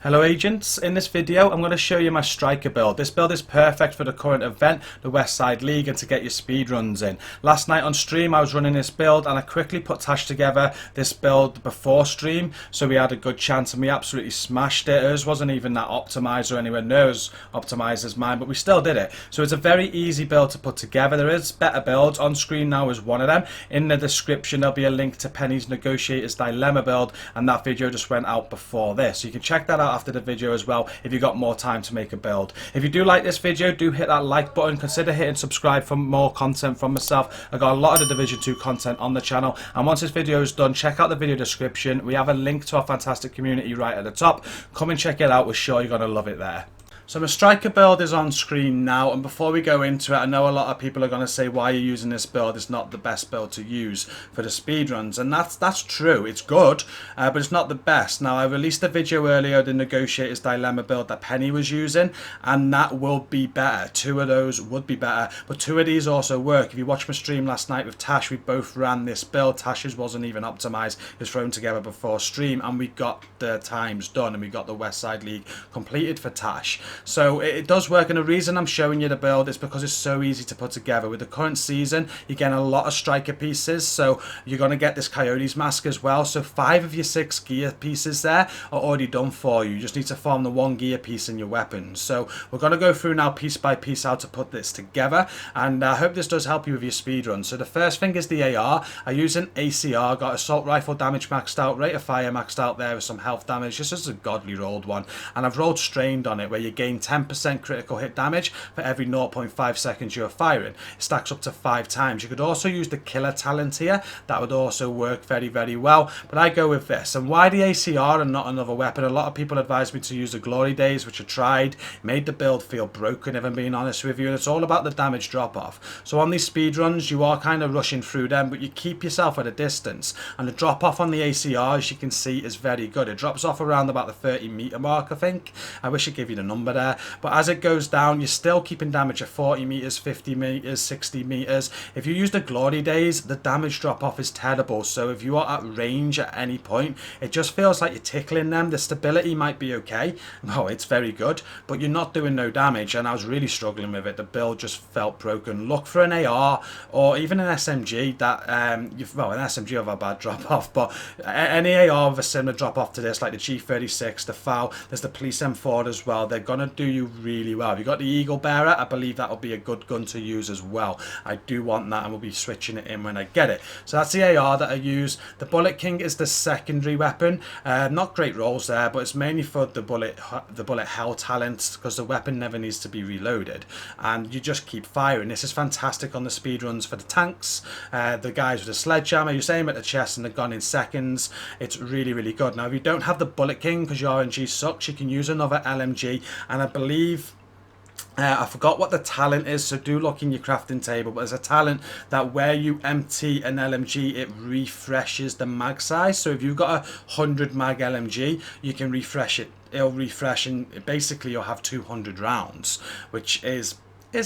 Hello agents, in this video I'm going to show you my Stiker build. This build is perfect for the current event, the Westside League, and to get your speedruns in. Last night on stream I was running this build and I quickly put Tash together this build before stream, so we had a good chance and we absolutely smashed it. Hers wasn't even that optimised or anywhere near as optimised as mine, but we still did it. So it's a very easy build to put together. There is better builds. On screen now is one of them. In the description there'll be a link to Penny's Negotiator's Dilemma build, and that video just went out before this, so you can check that out after the video as well if you've got more time to make a build. If you do like this video, do hit that like button. Consider hitting subscribe for more content from myself. I got a lot of the Division 2 content on the channel, and once this video is done, check out the video description. We have a link to our fantastic community right at the top. Come and check it out. We're sure you're going to love it there. So my Stiker build is on screen now, and before we go into it, I know a lot of people are going to say why you're using this build. It's not the best build to use for the speedruns, and that's true. It's good, but it's not the best. Now, I released a video earlier, the Negotiator's Dilemma build that Penny was using, and that will be better. Two of those would be better, but two of these also work. If you watched my stream last night with Tash, we both ran this build. Tash's wasn't even optimized. It was thrown together before stream, and we got the times done, and we got the Westside League completed for Tash. So it does work, and the reason I'm showing you the build is because it's so easy to put together. With the current season, you're getting a lot of Stiker pieces, so you're going to get this Coyote's mask as well. So 5 of your 6 gear pieces there are already done for you. You just need to farm the 1 gear piece in your weapons. So we're going to go through now piece by piece how to put this together, and I hope this does help you with your speedrun. So the first thing is the AR. I use an ACR, got assault rifle damage maxed out, rate of fire maxed out there with some health damage. This is a godly rolled one, and I've rolled strained on it where you gain 10% critical hit damage for every 0.5 seconds you're firing. It stacks up to 5 times. You could also use the killer talent here. That would also work very, very well, but I go with this. And why the ACR and not another weapon? A lot of people advise me to use the Glory Days, which I tried. Made the build feel broken, if I'm being honest with you, and it's all about the damage drop off. So on these speedruns, you are kind of rushing through them, but you keep yourself at a distance, and the drop off on the ACR, as you can see, is very good. It drops off around about the 30-meter mark, I think. I wish I'd give you the number there, but as it goes down, you're still keeping damage at 40 meters, 50 meters, 60 meters. If you use the Glory Days, the damage drop off is terrible. So if you are at range at any point, it just feels like you're tickling them. The stability might be okay. Oh, it's very good, but you're not doing no damage, and I was really struggling with it. The build just felt broken. Look for an AR or even an SMG that, well, an SMG will have a bad drop off, but any AR with a similar drop off to this, like the G36, the FAL, there's the Police M4 as well. They're going to do you really well. If you've got the Eagle Bearer, I believe that'll be a good gun to use as well. I do want that, and we'll be switching it in when I get it. So that's the AR that I use. The Bullet King is the secondary weapon. Not great rolls there, but it's mainly for the bullet hell talent, because the weapon never needs to be reloaded, and you just keep firing. This is fantastic on the speedruns for the tanks, the guys with the sledgehammer. You aim at the chest and they're gone in seconds. It's really, really good. Now, if you don't have the Bullet King because your RNG sucks, you can use another LMG, and I believe I forgot what the talent is, so do look in your crafting table, but there's a talent that where you empty an LMG, it refreshes the mag size. So if you've got a 100 mag LMG, you can refresh it. It'll refresh, and basically you'll have 200 rounds, which is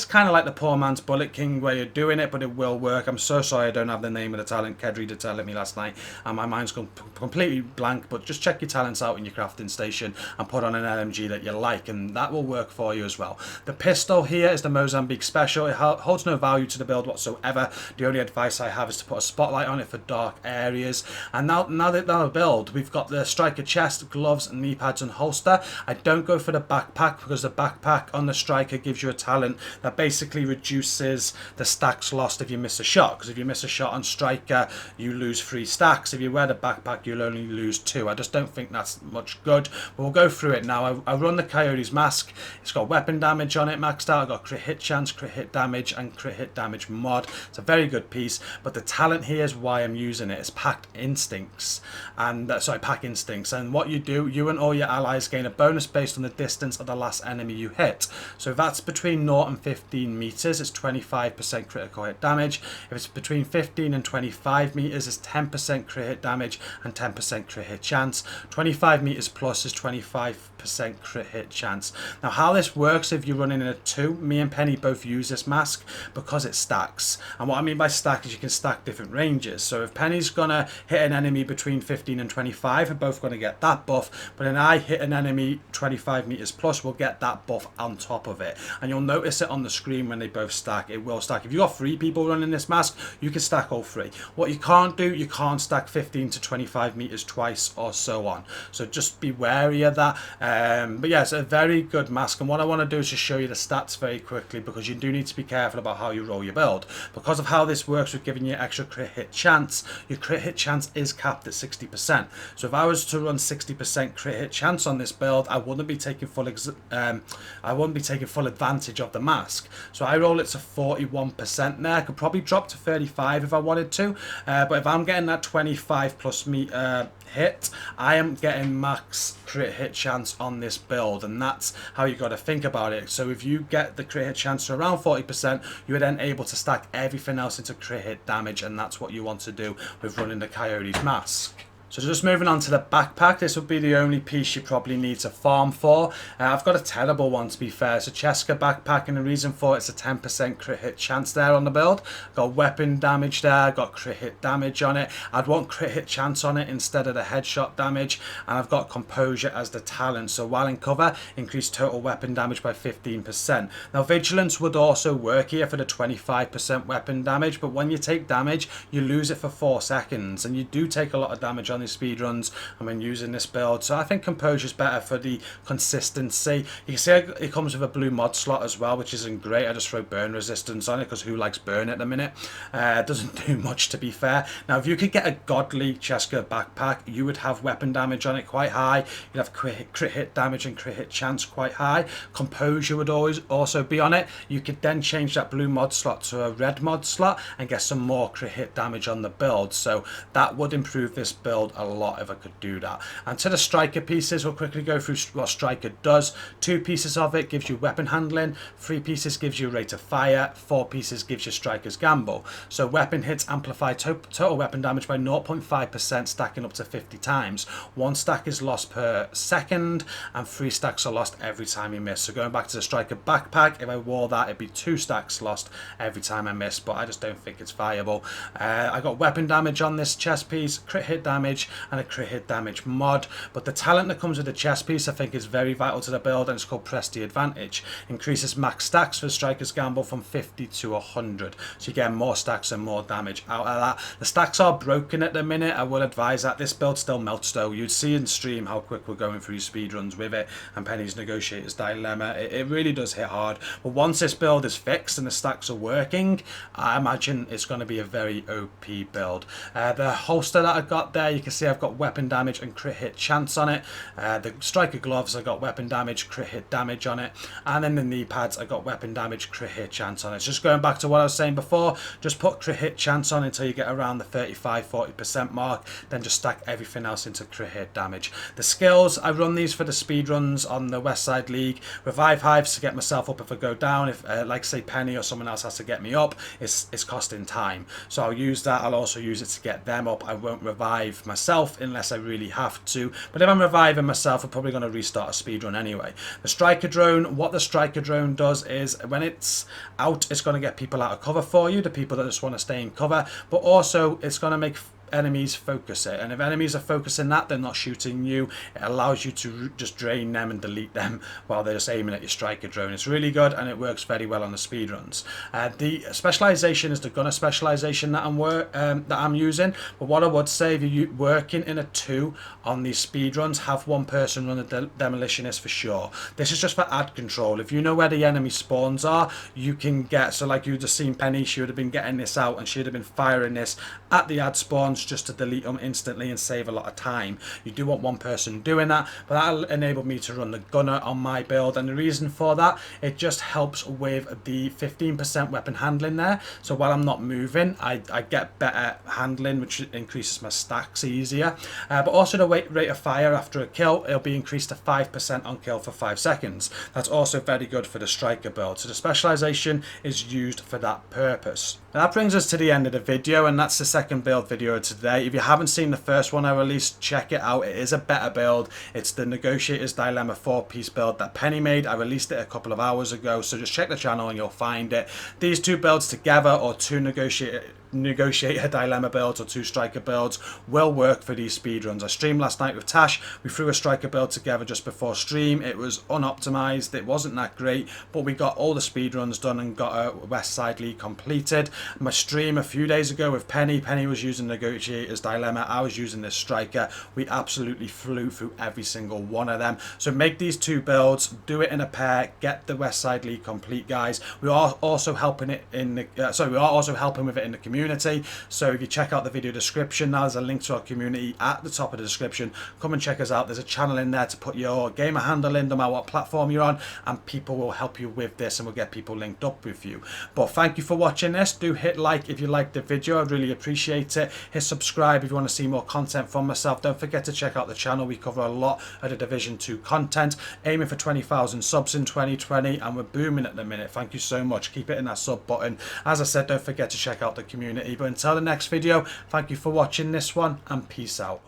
kind of like the poor man's Bullet King where you're doing it, but it will work. I'm so sorry I don't have the name of the talent. Kedri did tell me last night, and my mind's gone completely blank, but just check your talents out in your crafting station and put on an LMG that you like, and that will work for you as well. The pistol here is the Mozambique Special. It holds no value to the build whatsoever. The only advice I have is to put a spotlight on it for dark areas. And now the build, we've got the Stiker chest, gloves, knee pads, and holster. I don't go for the backpack because the backpack on the Stiker gives you a talent that basically reduces the stacks lost if you miss a shot, because if you miss a shot on Stiker, you lose 3 stacks. If you wear the backpack, you'll only lose 2. I just don't think that's much good, but we'll go through it now. I run the Coyote's mask. It's got weapon damage on it maxed out. I've got crit hit chance, crit hit damage, and crit hit damage mod. It's a very good piece, but the talent here is why I'm using it. It's pack instincts, and pack instincts, and what you do, you and all your allies gain a bonus based on the distance of the last enemy you hit. So that's between 0 and 15 meters, it's 25% critical hit damage. If it's between 15 and 25 meters, it's 10% crit hit damage and 10% crit hit chance. 25 meters plus is 25% crit hit chance. Now how this works, if you're running in a 2, me and Penny both use this mask because it stacks. And what I mean by stack is you can stack different ranges. So if Penny's gonna hit an enemy between 15 and 25, we're both gonna get that buff, but then I hit an enemy 25 meters plus, we'll get that buff on top of it. And you'll notice it on the screen when they both stack. It will stack. If you've got 3 people running this mask, you can stack all 3. What you can't do, you can't stack 15 to 25 meters twice or so on. So just be wary of that. But yeah, it's a very good mask, and what I want to do is just show you the stats very quickly, because you do need to be careful about how you roll your build. Because of how this works with giving you extra crit hit chance, your crit hit chance is capped at 60%. So if I was to run 60% crit hit chance on this build, I wouldn't be taking full advantage of the mask. So I roll it to 41% there. I could probably drop to 35 if I wanted to, but if I'm getting that 25 plus meter hit, I am getting max crit hit chance on this build, and that's how you got to think about it. So if you get the crit hit chance to around 40%, you are then able to stack everything else into crit hit damage, and that's what you want to do with running the Coyote's mask. So just moving on to the backpack, this would be the only piece you probably need to farm for. I've got a terrible one, to be fair. It's a Cheska backpack, and the reason for it's a 10% crit hit chance there on the build. Got weapon damage there, got crit hit damage on it. I'd want crit hit chance on it instead of the headshot damage, and I've got composure as the talent. So while in cover, increase total weapon damage by 15%. Now vigilance would also work here for the 25% weapon damage, but when you take damage, you lose it for 4 seconds, and you do take a lot of damage on speed runs and when using this build. So I think composure is better for the consistency. You can see it comes with a blue mod slot as well, which isn't great. I just throw burn resistance on it because who likes burn at the minute? It doesn't do much, to be fair. Now if you could get a godly Cheska backpack, you would have weapon damage on it quite high. You'd have crit hit damage and crit hit chance quite high. Composure would always also be on it. You could then change that blue mod slot to a red mod slot and get some more crit hit damage on the build. So that would improve this build a lot if I could do that. And to the striker pieces, we'll quickly go through what striker does. 2 pieces of it gives you weapon handling, 3 pieces gives you rate of fire, 4 pieces gives you striker's gamble. So weapon hits amplify total weapon damage by 0.5%, stacking up to 50 times. 1 stack is lost per second and 3 stacks are lost every time you miss. So going back to the striker backpack, if I wore that, it'd be 2 stacks lost every time I miss, but I just don't think it's viable. I got weapon damage on this chest piece, crit hit damage and a crit hit damage mod, but the talent that comes with the chest piece I think is very vital to the build, and it's called Press the Advantage. Increases max stacks for Striker's Gamble from 50 to 100, so you get more stacks and more damage out of that. The stacks are broken at the minute, I would advise that. This build still melts though. You'd see in stream how quick we're going through speedruns with it, and Penny's Negotiator's Dilemma. It really does hit hard, but once this build is fixed and the stacks are working, I imagine it's going to be a very OP build. The holster that I've got there, you can see I've got weapon damage and crit hit chance on it. The striker gloves, I got weapon damage, crit hit damage on it, and then the knee pads, I got weapon damage, crit hit chance on it. Just going back to what I was saying before, just put crit hit chance on until you get around the 35-40% mark, then just stack everything else into crit hit damage. The skills, I run these for the speed runs on the Westside League. Revive hives to get myself up if I go down. If like say Penny or someone else has to get me up, it's costing time, so I'll use that. I'll also use it to get them up. I won't revive myself unless I really have to, but if I'm reviving myself, I'm probably going to restart a speedrun anyway. The striker drone, what the striker drone does is when it's out, it's going to get people out of cover for you, the people that just want to stay in cover, but also it's going to make enemies focus it, and if enemies are focusing that, they're not shooting you. It allows you to just drain them and delete them while they're just aiming at your striker drone. It's really good and it works very well on the speed runs. The specialization is the gunner specialization that I'm using, but what I would say, if you're working in a 2 on these speed runs, have 1 person run the demolitionist for sure. This is just for ad control. If you know where the enemy spawns are, you can get, so like you just seen Penny, she would have been getting this out and she'd have been firing this at the ad spawns builds just to delete them instantly and save a lot of time. You do want one person doing that, but that enabled me to run the gunner on my build, and the reason for that, it just helps with the 15% weapon handling there. So while I'm not moving, I get better handling, which increases my stacks easier. But also the rate of fire after a kill, it'll be increased to 5% on kill for 5 seconds. That's also very good for the striker build. So the specialization is used for that purpose. Now that brings us to the end of the video, and that's the second build video today. If you haven't seen the first one I released, check it out. It is a better build. It's the Negotiator's Dilemma 4-piece build that Penny made. I released it a couple of hours ago, so just check the channel and you'll find it. These two builds together, or two Negotiator Dilemma builds or two striker builds, will work for these speedruns. I streamed last night with Tash. We threw a striker build together just before stream. It was unoptimized. It wasn't that great, but we got all the speedruns done and got a Westside League completed. My stream a few days ago with Penny. Penny was using Negotiator's Dilemma. I was using this striker. We absolutely flew through every single one of them. So make these two builds, do it in a pair, get the Westside League complete, guys. We are also helping it in the we are also helping with it in the community. So if you check out the video description, now there's a link to our community at the top of the description. Come and check us out. There's a channel in there to put your gamer handle in, no matter what platform you're on, and people will help you with this, and we'll get people linked up with you. But thank you for watching this. Do hit like if you liked the video. I'd really appreciate it. Hit subscribe if you want to see more content from myself. Don't forget to check out the channel. We cover a lot of the Division 2 content, aiming for 20,000 subs in 2020, and we're booming at the minute. Thank you so much. Keep hitting that sub button. As I said, don't forget to check out the community. But until the next video, thank you for watching this one, and peace out.